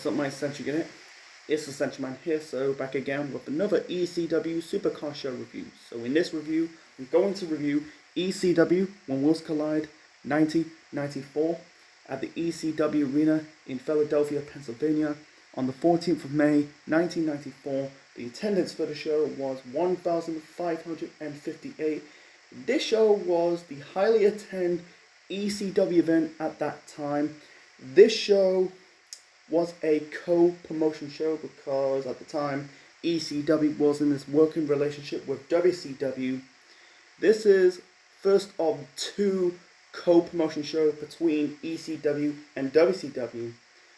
What's up, my Essential Unit? It's Essential Man here, so back again with another ECW Supercar Show review. So in this review, I'm going to review ECW When Worlds Collide 1994 at the ECW Arena in Philadelphia, Pennsylvania on the 14th of May 1994. The attendance for the show was 1,558. This show was the highly attended ECW event at that time. This show was a co-promotion show because at the time ECW was in this working relationship with WCW. This is first of two co-promotion shows between ECW and WCW.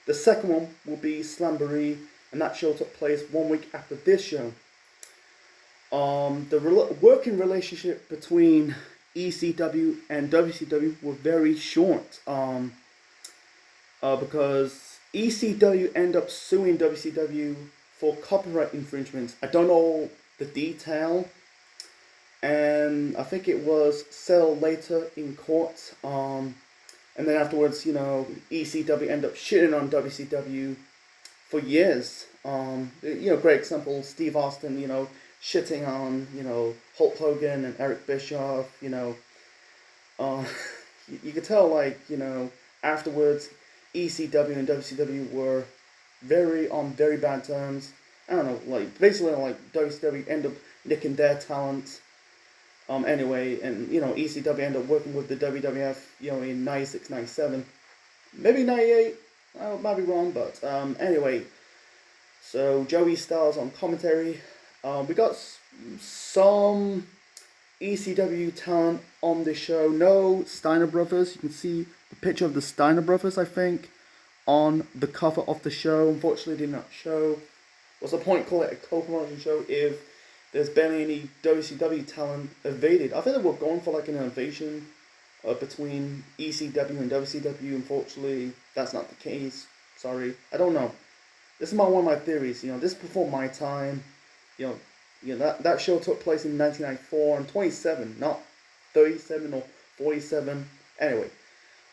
The second one will be Slamboree, and that show took place 1 week after this show. The working relationship between ECW and WCW were very short because ECW ended up suing WCW for copyright infringements. I don't know the detail, and I think it was settled later in court. And then afterwards, ECW ended up shitting on WCW for years. Great example: Steve Austin, shitting on Hulk Hogan and Eric Bischoff. You could tell, afterwards, ECW and WCW were on very bad terms. I don't know, basically WCW ended up nicking their talent. Anyway, and ECW ended up working with the WWF, in 96, 97, maybe 98. I might be wrong, but anyway. So Joey Styles on commentary. We got some ECW talent on this show. No Steiner Brothers. You can see the picture of the Steiner Brothers, I think, on the cover of the show. Unfortunately, did not show. What's the point calling it a co-promotion show if there's barely any WCW talent evaded? I think they were going for an invasion between ECW and WCW. Unfortunately, that's not the case. Sorry, I don't know. This is one of my theories. This is before my time. That show took place in 1994 and 27, not 37 or 47. Anyway,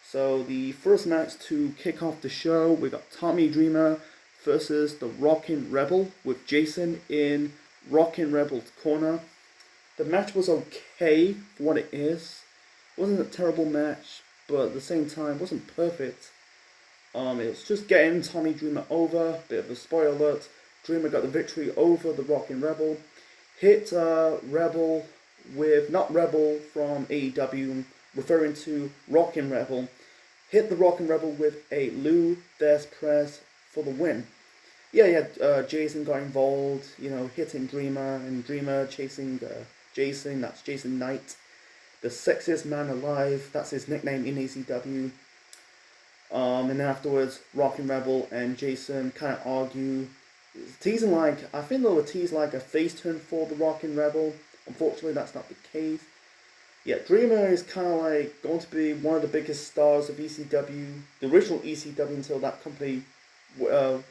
so the first match to kick off the show, we got Tommy Dreamer versus the Rockin' Rebel with Jason in Rockin' Rebel's corner. The match was okay for what it is. It wasn't a terrible match, but at the same time, it wasn't perfect. It was just getting Tommy Dreamer over. Bit of a spoiler alert. Dreamer got the victory over the Rockin' Rebel. Hit Rebel with, not Rebel from AEW, referring to Rockin' Rebel. Hit the Rockin' Rebel with a Lou Thesz press for the win. Jason got involved, hitting Dreamer, and Dreamer chasing Jason. That's Jason Knight, the sexiest man alive. That's his nickname in ECW. And then afterwards, Rockin' Rebel and Jason kind of argue. Teasing I think they were teasing a face turn for the Rockin' Rebel. Unfortunately, that's not the case. Yeah, Dreamer is kind of going to be one of the biggest stars of ECW, the original ECW, until that company, gone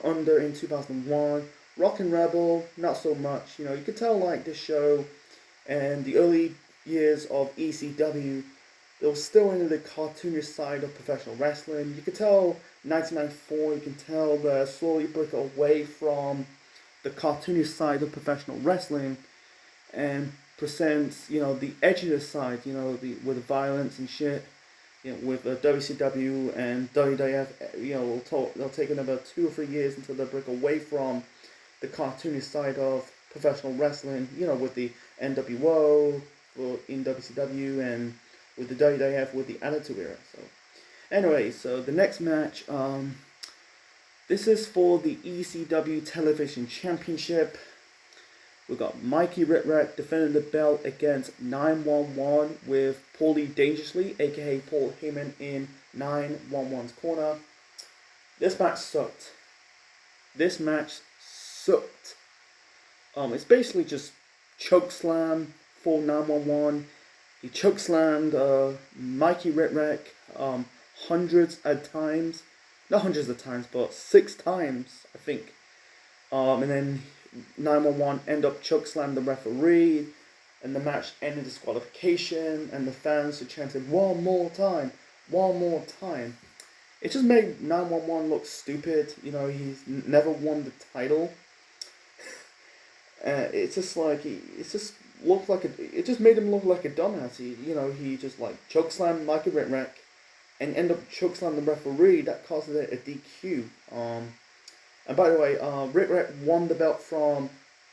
under in 2001. Rockin' Rebel, not so much. You could tell this show and the early years of ECW, they were still into the cartoonish side of professional wrestling. You could tell 1994, you can tell they're slowly breaking away from the cartoonish side of professional wrestling and presents, the edgier side, with the violence and shit, with WCW and WWF, they'll take another 2 or 3 years until they break away from the cartoonish side of professional wrestling, with the NWO in WCW and with the WWF with the Attitude Era. So anyway, so the next match, this is for the ECW Television Championship. We got Mikey Whipwreck defending the belt against 911 with Paulie Dangerously, aka Paul Heyman, in 911's corner. This match sucked. It's basically just chokeslam for 911. He chokeslammed Mikey Whipwreck hundreds of times. Not hundreds of times, but 6 times, I think. And then 911 end up chokeslammed the referee, and the match ended disqualification, and the fans were chanting, "One more time, one more time." it just made 911 look stupid. You know, he's never won the title. It's just like it's just looked like it just made him look like a dumbass. He just like chokeslammed like a Rick Rack, and end up chokeslammed the referee. That causes it a DQ. And by the way, Rick Rack won the belt from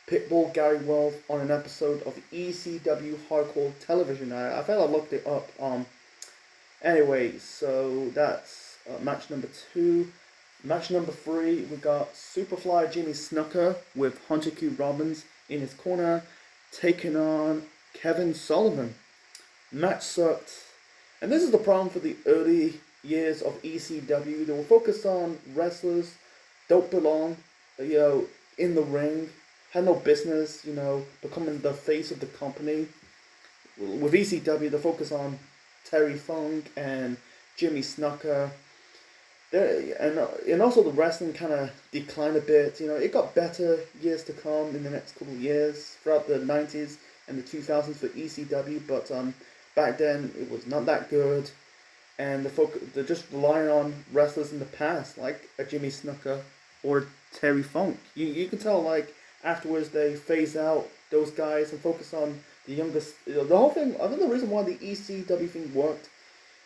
Pitbull Gary Wolf on an episode of ECW Hardcore Television. I felt I looked it up. Anyway, so that's match number 2. Match number 3, we got Superfly Jimmy Snuka with Hunter Q. Robbins in his corner, taking on Kevin Sullivan. Match sucked. And this is the problem for the early years of ECW. They were focused on wrestlers don't belong, in the ring, had no business, becoming the face of the company. With ECW, they focus on Terry Funk and Jimmy Snuka. And also the wrestling kind of declined a bit. It got better years to come in the next couple of years throughout the 90s and the 2000s for ECW, but back then it was not that good, and they're just relying on wrestlers in the past like a Jimmy Snuka or Terry Funk. You can tell like afterwards they phase out those guys and focus on the youngest. The whole thing. I think the reason why the ECW thing worked,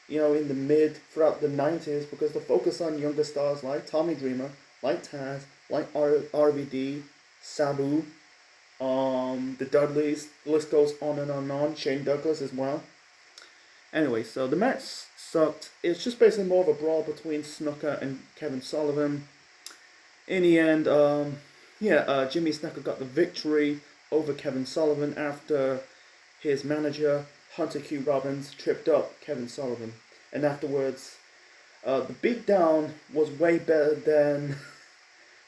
in the throughout the 90s, because the focus on younger stars like Tommy Dreamer, like Taz, like RVD, Sabu, the Dudleys, the list goes on and on and on, Shane Douglas as well. Anyway, so the match sucked. It's just basically more of a brawl between Snuka and Kevin Sullivan. In the end, Jimmy Snuka got the victory over Kevin Sullivan after his manager, Hunter Q. Robbins, tripped up Kevin Sullivan. And afterwards, the beatdown was way better than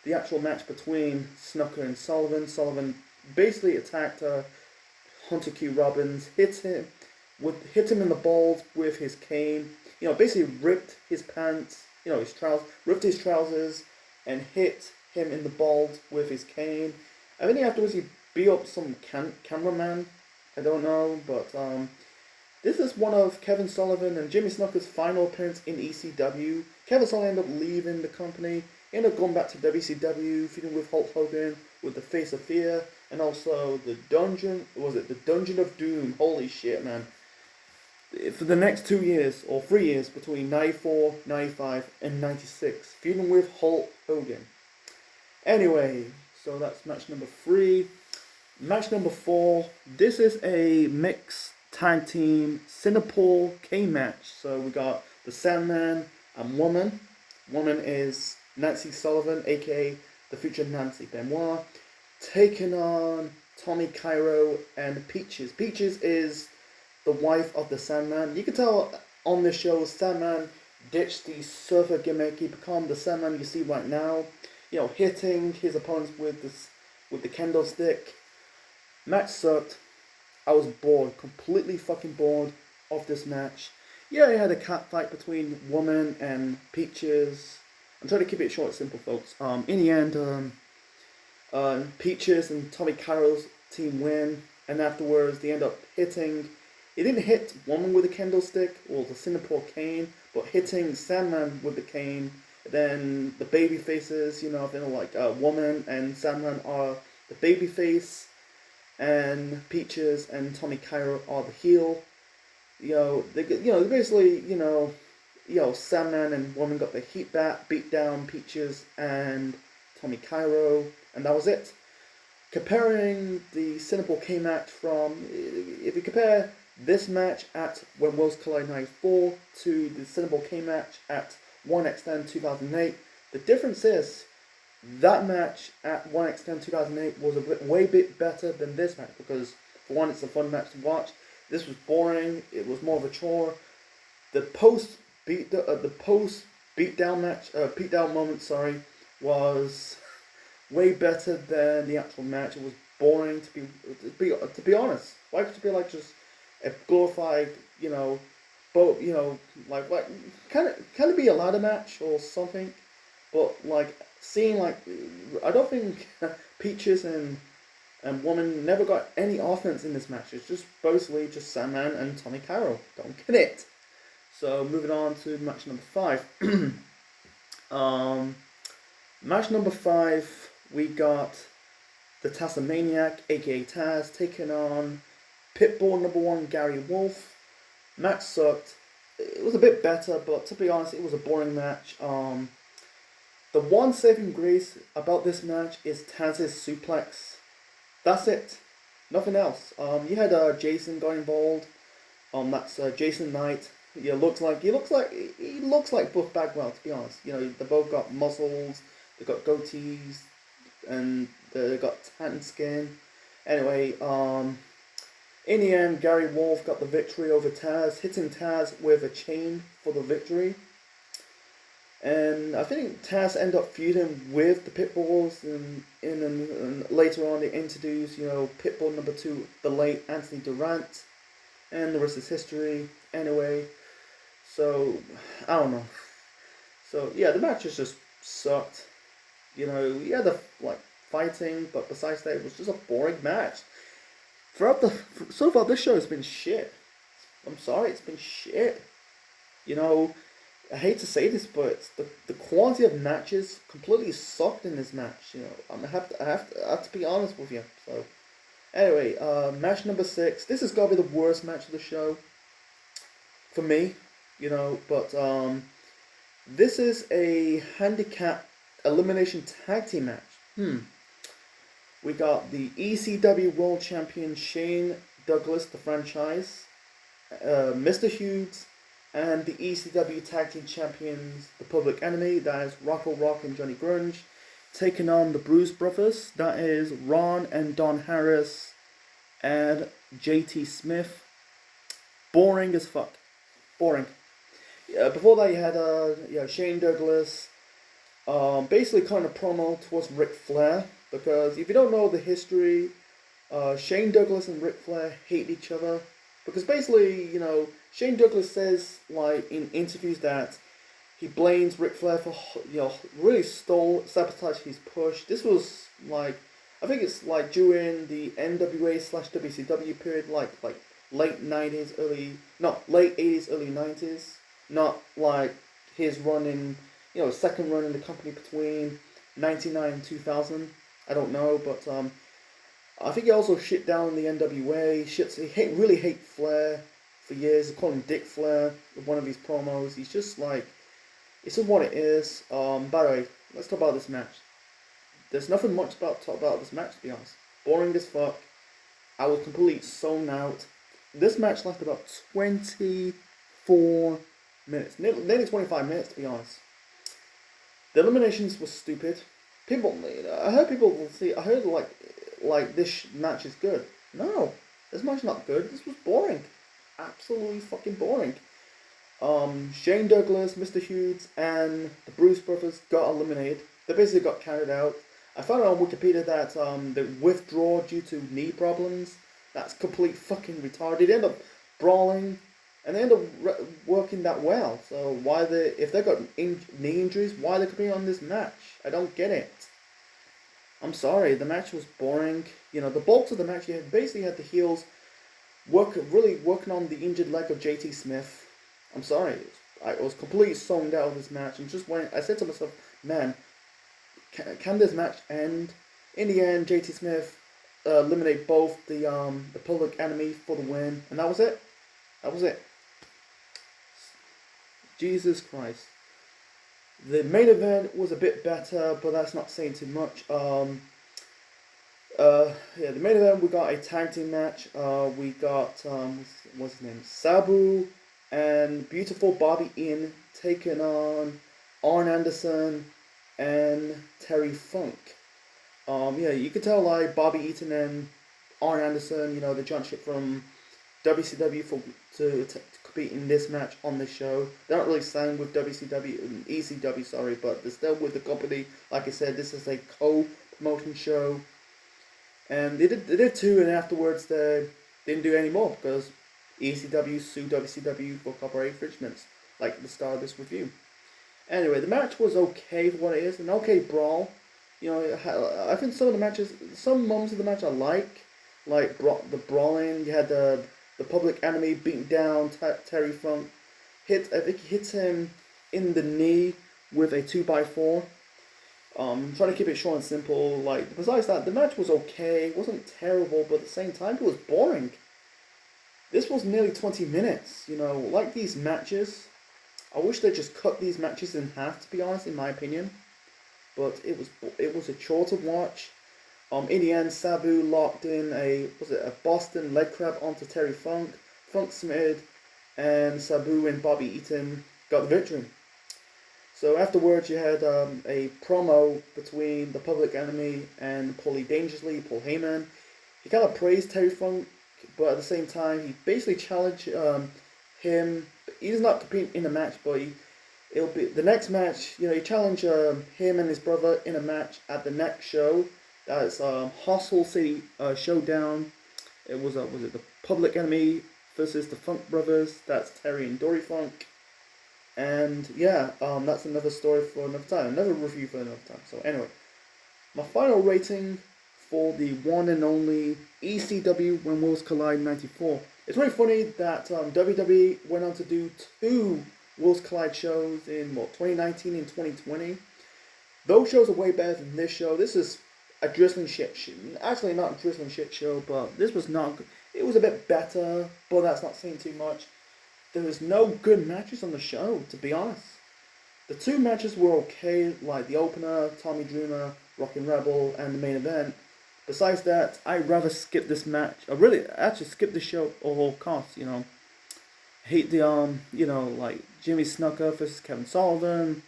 the actual match between Snuka and Sullivan. Sullivan basically attacked Hunter Q. Robbins, hit him in the balls with his cane. Basically ripped his pants, ripped his trousers, and hit him in the balls with his cane. I think afterwards he beat up some cameraman. I don't know, but this is one of Kevin Sullivan and Jimmy Snuka's final appearance in ECW. Kevin Sullivan ended up leaving the company. He ended up going back to WCW, feuding with Hulk Hogan, with the Face of Fear, and also the Dungeon. The Dungeon of Doom? Holy shit, man! For the next 2 years or 3 years between 94, 95, and 96, feuding with Hulk Hogan. Anyway, so that's match number 3. Match number 4. This is a mixed tag team Singapore K match. So we got the Sandman and Woman. Woman is Nancy Sullivan, aka the future Nancy Benoit, taking on Tommy Cairo and Peaches. Peaches is the wife of the Sandman. You can tell on this show, Sandman ditched the surfer gimmick. He became the Sandman you see right now. Hitting his opponents with the kendo stick. Match sucked. I was bored, completely fucking bored of this match. Yeah, I had a cat fight between Woman and Peaches. I'm trying to keep it short and simple, folks. In the end, Peaches and Tommy Cairo's team win, and afterwards they end up hitting. He didn't hit Woman with a kendo stick or the Singapore cane, but hitting Sandman with the cane. Then the baby faces, Woman and Sandman are the baby face, and Peaches and Tommy Cairo are the heel. They basically, Sandman and Woman got the beat down Peaches and Tommy Cairo, and that was it. Comparing the Singapore K match if you compare this match at When Worlds Collide 94 to the Singapore K match at 1x10 2008, the difference is that match at 1x10 2008 was way bit better than this match, because for one, it's a fun match to watch. This was boring. It was more of a chore. The post beatdown moment, was way better than the actual match. It was boring to be honest. Why could it be like just a glorified, kind of be a ladder match or something? But seeing I don't think Peaches and Woman never got any offense in this match. It's just basically just Sandman and Tommy Cairo. Don't get it. So moving on to match number 5. um, Match number 5, we got the Tasmaniac, aka Taz, taking on Pitbull number 1, Gary Wolf. Match sucked. It was a bit better, but to be honest, it was a boring match. The one saving grace about this match is Taz's suplex. That's it. Nothing else. You had Jason got involved. That's Jason Knight. Yeah, he looks like Buff Bagwell, to be honest. You know, they both got muscles, they got goatees, and they got tan skin. Anyway, in the end, Gary Wolf got the victory over Taz, hitting Taz with a chain for the victory. And I think Taz ended up feuding with the Pitbulls, and later on they introduced, Pitbull number 2, the late Anthony Durant, and the rest is history. Anyway, so I don't know. So yeah, the matches just sucked. You had the fighting, but besides that, it was just a boring match. So far, this show has been shit. I'm sorry, it's been shit. I hate to say this, but the quality of matches completely sucked in this match. I have to be honest with you. So, anyway, match number 6. This has got to be the worst match of the show for me. But this is a handicap elimination tag team match. We got the ECW World Champion Shane Douglas, the franchise, Mr. Hughes, and the ECW Tag Team Champions, the Public Enemy, that is Rocco Rock and Johnny Grunge, taking on the Bruise Brothers, that is Ron and Don Harris and JT Smith. Boring as fuck. Boring. Before that, you had Shane Douglas, basically kind of promo towards Ric Flair, because if you don't know the history, Shane Douglas and Ric Flair hate each other. Because basically, Shane Douglas says, in interviews that he blames Ric Flair for, really sabotaged his push. This was, I think it's, during the NWA/WCW period, late 90s, late 80s, early 90s. Not, his run in, second run in the company between 99 and 2000. I don't know, but, I think he also shit down the NWA. He really hate Flair for years. They call him Dick Flair with one of his promos. He's just it's just what it is. By the way, let's talk about this match. There's nothing much to talk about this match, to be honest. Boring as fuck. I was completely zoned out. This match lasted about 24 minutes. Nearly 25 minutes, to be honest. The eliminations were stupid. I heard this match is good. No, this match is not good. This was boring. Absolutely fucking boring. Shane Douglas, Mr. Hughes, and the Bruce Brothers got eliminated. They basically got carried out. I found out on Wikipedia that they withdraw due to knee problems. That's complete fucking retarded. They end up brawling, and they end up working that well. So if they got knee injuries, why they could be on this match? I don't get it. I'm sorry, the match was boring. The bulk of the match, you basically had the heels really working on the injured leg of JT Smith. I'm sorry, I was completely zoned out of this match, and I said to myself, man, can this match end? In the end, JT Smith eliminated both the Public Enemy for the win, and that was it. That was it. Jesus Christ. The main event was a bit better, but that's not saying too much. The main event, we got a tag team match. We got, what's his name? Sabu and Beautiful Bobby Ian taking on Arn Anderson and Terry Funk. You could tell Bobby Eaton and Arn Anderson, they jumped ship from WCW to compete in this match on this show. They're not really signed with ECW, but they're still with the company. Like I said, this is a co-promotion show. And they did 2, and afterwards they didn't do any more because ECW sued WCW for copyright infringements, like at the start of this review. Anyway, the match was okay for what it is, an okay brawl. I think some moments of the match I like the brawling. You had the Public Enemy beating down Terry Funk. I think he hits him in the knee with a 2x4. Trying to keep it short and simple. Like, besides that, the match was okay. It wasn't terrible, but at the same time, it was boring. This was nearly 20 minutes. You know, like these matches, I wish they just cut these matches in half, to be honest, in my opinion. But it was a chore to watch. In the end, Sabu locked in a Boston leg crab onto Terry Funk. Funk submitted, and Sabu and Bobby Eaton got the victory. So afterwards, you had a promo between the Public Enemy and Paulie Dangerously, Paul Heyman. He kind of praised Terry Funk, but at the same time, he basically challenged him. He's not competing in the match, but it'll be the next match. You know, he challenged him and his brother in a match at the next show. That's Hustle City Showdown. It was it the Public Enemy versus the Funk Brothers? That's Terry and Dory Funk. And yeah, that's another story for another time, another review for another time. So anyway, my final rating for the one and only ECW When Worlds Collide 94. It's really funny that WWE went on to do 2 Worlds Collide shows in 2019 and 2020. Those shows are way better than this show. This is a drizzling shit show. Actually, not a drizzling shit show, but this was not good. It was a bit better, but that's not saying too much. There was no good matches on the show, to be honest. The 2 matches were okay, like the opener, Tommy Dreamer, Rockin' Rebel, and the main event. Besides that, I'd rather skip this match. I really actually skip the show at all costs, you know. I hate the, you know, like Jimmy Snuka versus Kevin Sullivan.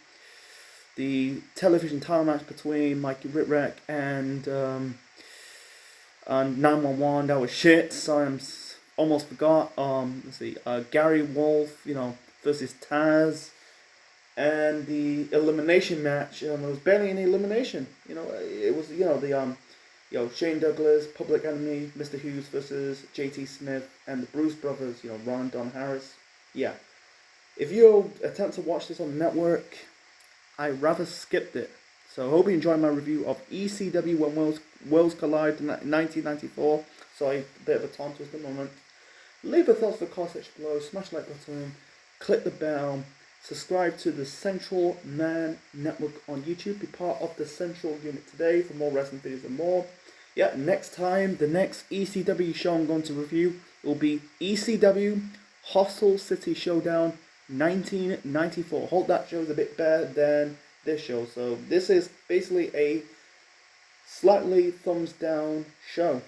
The television title match between Mikey Whipwreck and 911, that was shit. So I almost forgot. Let's see, Gary Wolf, you know, versus Taz, and the elimination match. It was barely an elimination. You know, it was the Shane Douglas, Public Enemy, Mr. Hughes versus JT Smith and the Bruce Brothers. You know, Ron and Don Harris. Yeah, if you attempt to watch this on the network, I rather skipped it. So I hope you enjoyed my review of ECW When Worlds Collide in 1994. Sorry, a bit of a tongue twister moment. Leave your thoughts in the comment section below, smash the like button, click the bell, subscribe to the Central Man Network on YouTube, be part of the Central Unit today for more wrestling videos and more. Yeah, next time, the next ECW show I'm going to review will be ECW Hustle City Showdown 1994. Hope that show is a bit better than this show. So this is basically a slightly thumbs down show.